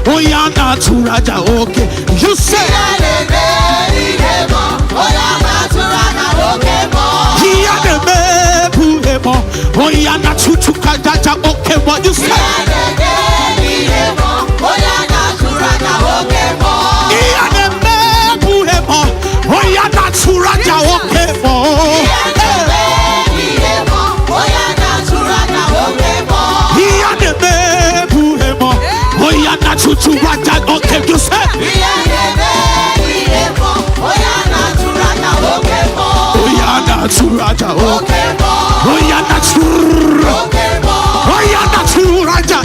Oyana Turaja, okay. You say Oyana Chuchukaja, okay, what you say? Oyana Turaja, okay, Oyana Chuchukaja, okay, you say? Oyana Turaja, okay, Oyana Turaja, Oyana Turaja,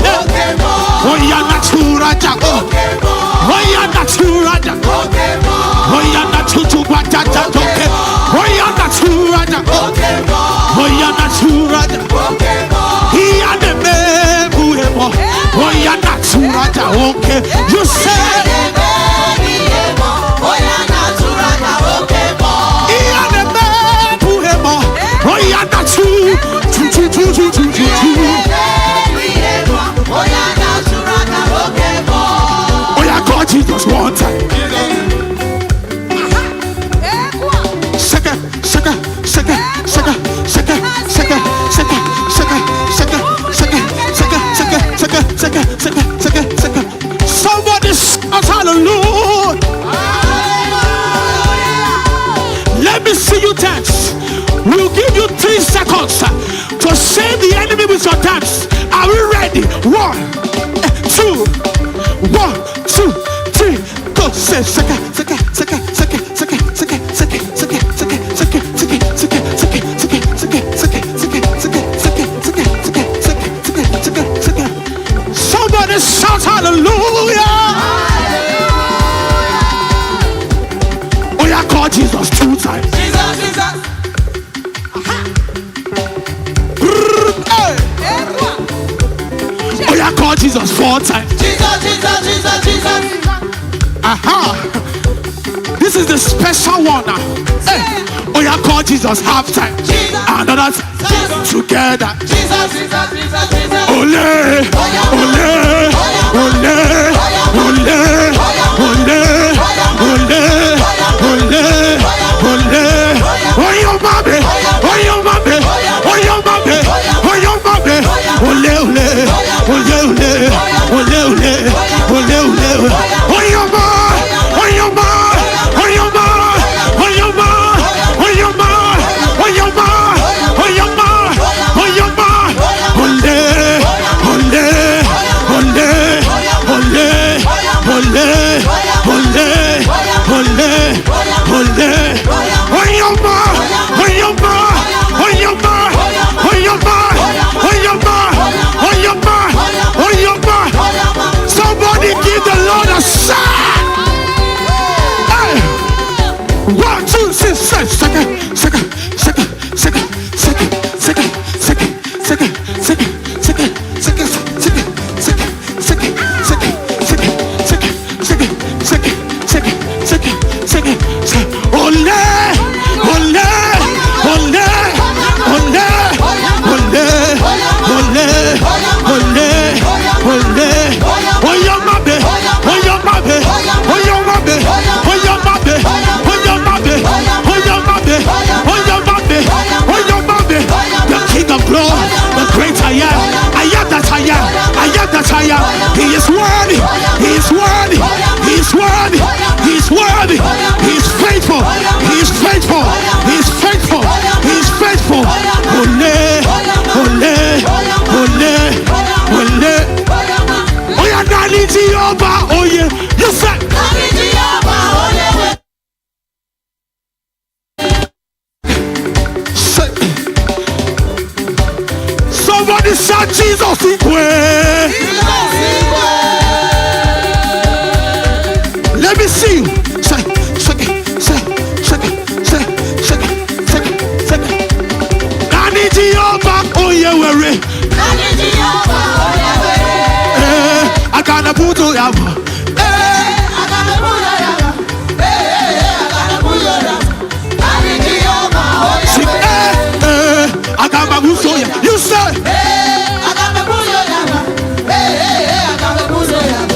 Oyana Turaja, Oyana Turaja, Oyana Chuchukaja, okay, Oyana Turaja, Oyana Turaja, Oyana Turaja, okay, you say? Jesus one time. Somebody shout hallelujah. Let me see you dance. We'll give you 3 seconds to save the enemy with your dance. Are we ready? 1, 2, 1, 2, 3, go. Say somebody shout hallelujah. Oh yeah, call Jesus 2 times. Jesus. Oh yeah, call Jesus 4 times. Jesus. Aha. This is the special one now. Hey. Oh yeah, call Jesus half time. Another time. Together. Jesus. Ole. Oh your mommy. Somebody give the Lord a shout. Hey. 1, 2, 3, second. He is worthy. He's faithful. Oh yeah, Nani Jehovah. Oh yeah, you said Nani Jehovah. Oh yeah. Somebody shout Jesus. Let me see you. Nani Jehovah. Oh yeah, we're ready. Nani Jehovah. Oh yeah, we're ready. I got a booto yama. You say, I got the buzo yama. I got the buzo yama.